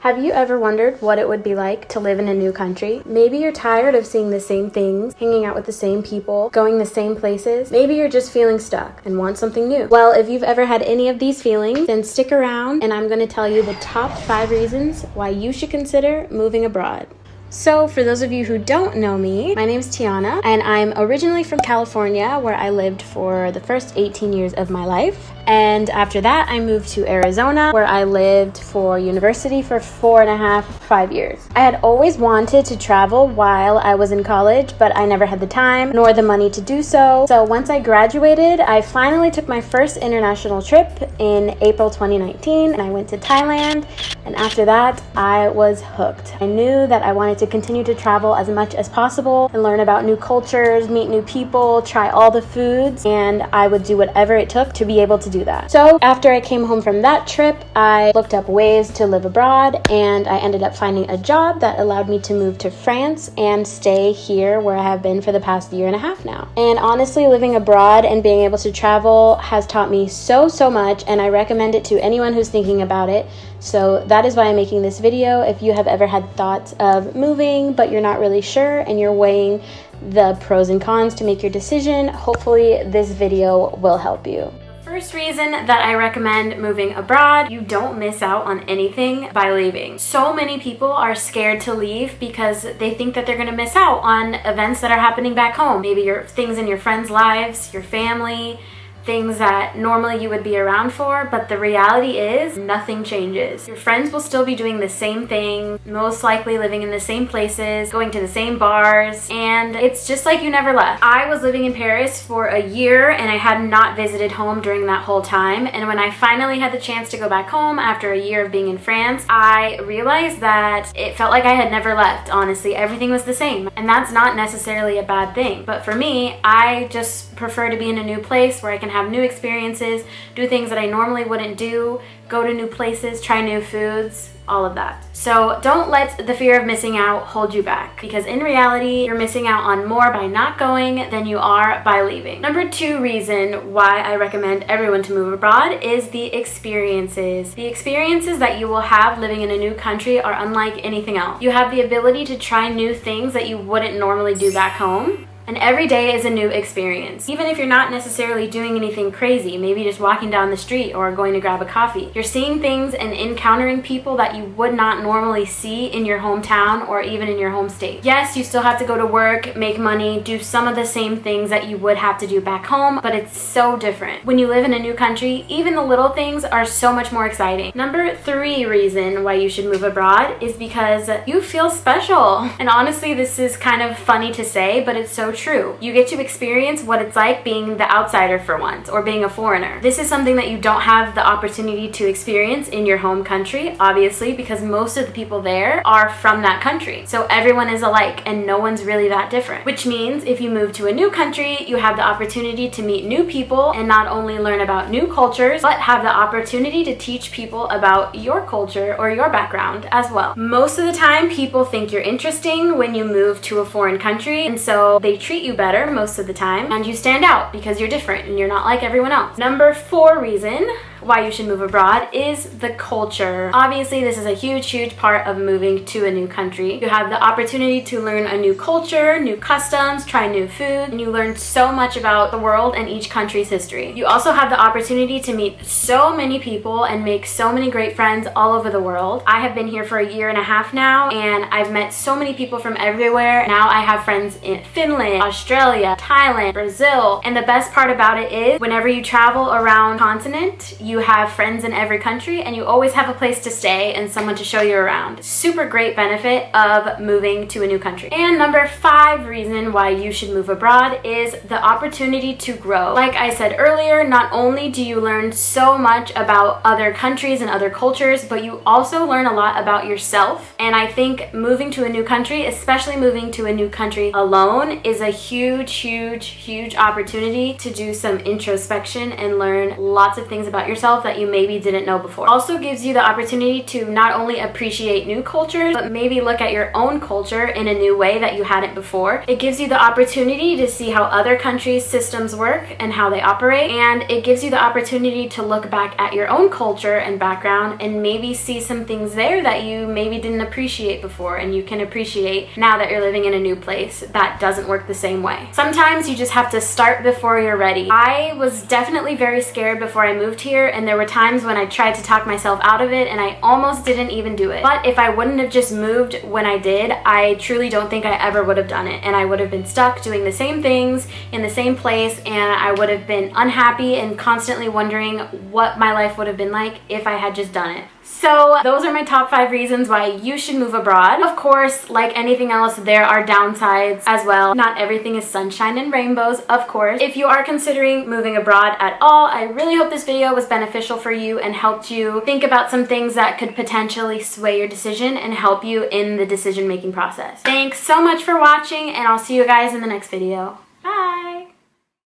Have you ever wondered what it would be like to live in a new country? Maybe you're tired of seeing the same things, hanging out with the same people, going the same places. Maybe you're just feeling stuck and want something new. Well, if you've ever had any of these feelings, then stick around and I'm going to tell you the top 5 reasons why you should consider moving abroad. So for those of you who don't know me, my name is Tiana and I'm originally from California, where I lived for the first 18 years of my life. And after that, I moved to Arizona, where I lived for university for 5 years. I had always wanted to travel while I was in college, but I never had the time nor the money to do so. So once I graduated, I finally took my first international trip in April 2019, and I went to Thailand. And after that, I was hooked. I knew that I wanted to continue to travel as much as possible and learn about new cultures, meet new people, try all the foods, and I would do whatever it took to be able to do that. So after I came home from that trip, I looked up ways to live abroad, and I ended up finding a job that allowed me to move to France and stay here where I have been for the past 1.5 years now. And honestly, living abroad and being able to travel has taught me so much, and I recommend it to anyone who's thinking about it. So that is why I'm making this video. If you have ever had thoughts of moving but you're not really sure and you're weighing the pros and cons to make your decision, hopefully this video will help you. First reason that I recommend moving abroad: you don't miss out on anything by leaving. So many people are scared to leave because they think that they're going to miss out on events that are happening back home. Maybe your things in your friends' lives, your family, things that normally you would be around for, but the reality is nothing changes. Your friends will still be doing the same thing, most likely living in the same places, going to the same bars, and it's just like you never left. I was living in Paris for 1 year and I had not visited home during that whole time, and when I finally had the chance to go back home after 1 year of being in France, I realized that it felt like I had never left. Honestly, everything was the same, and that's not necessarily a bad thing, but for me, I just prefer to be in a new place where I can have new experiences, do things that I normally wouldn't do, go to new places, try new foods, all of that. So don't let the fear of missing out hold you back, because in reality, you're missing out on more by not going than you are by leaving. Number 2 reason why I recommend everyone to move abroad is the experiences. The experiences that you will have living in a new country are unlike anything else. You have the ability to try new things that you wouldn't normally do back home. And every day is a new experience. Even if you're not necessarily doing anything crazy, maybe just walking down the street or going to grab a coffee, you're seeing things and encountering people that you would not normally see in your hometown or even in your home state. Yes, you still have to go to work, make money, do some of the same things that you would have to do back home, but it's so different. When you live in a new country, even the little things are so much more exciting. Number 3 reason why you should move abroad is because you feel special. And honestly, this is kind of funny to say, but it's so true. You get to experience what it's like being the outsider for once, or being a foreigner. This is something that you don't have the opportunity to experience in your home country, obviously, because most of the people there are from that country. So everyone is alike and no one's really that different. Which means if you move to a new country, you have the opportunity to meet new people and not only learn about new cultures, but have the opportunity to teach people about your culture or your background as well. Most of the time, people think you're interesting when you move to a foreign country, and so they treat you better most of the time, and you stand out because you're different and you're not like everyone else. Number 4 reason why you should move abroad is the culture. Obviously, this is a huge part of moving to a new country. You have the opportunity to learn a new culture, new customs, try new food, and you learn so much about the world and each country's history. You also have the opportunity to meet so many people and make so many great friends all over the world. I have been here for 1.5 years now, and I've met so many people from everywhere. Now I have friends in Finland, Australia, Thailand, Brazil, and the best part about it is whenever you travel around the continent, you have friends in every country, and you always have a place to stay and someone to show you around. Super great benefit of moving to a new country. And number 5 reason why you should move abroad is the opportunity to grow. Like I said earlier, not only do you learn so much about other countries and other cultures, but you also learn a lot about yourself. And I think moving to a new country, especially moving to a new country alone, is a huge opportunity to do some introspection and learn lots of things about yourself yourself that you maybe didn't know before. Also gives you the opportunity to not only appreciate new cultures, but maybe look at your own culture in a new way that you hadn't before. It gives you the opportunity to see how other countries' systems work and how they operate, and it gives you the opportunity to look back at your own culture and background and maybe see some things there that you maybe didn't appreciate before, and you can appreciate now that you're living in a new place that doesn't work the same way. Sometimes you just have to start before you're ready. I was definitely very scared before I moved here, and there were times when I tried to talk myself out of it and I almost didn't even do it. But if I wouldn't have just moved when I did, I truly don't think I ever would have done it, and I would have been stuck doing the same things in the same place, and I would have been unhappy and constantly wondering what my life would have been like if I had just done it. So those are my top 5 reasons why you should move abroad. Of course, like anything else, there are downsides as well. Not everything is sunshine and rainbows, of course. If you are considering moving abroad at all, I really hope this video was beneficial for you and helped you think about some things that could potentially sway your decision and help you in the decision-making process. Thanks so much for watching, and I'll see you guys in the next video. Bye!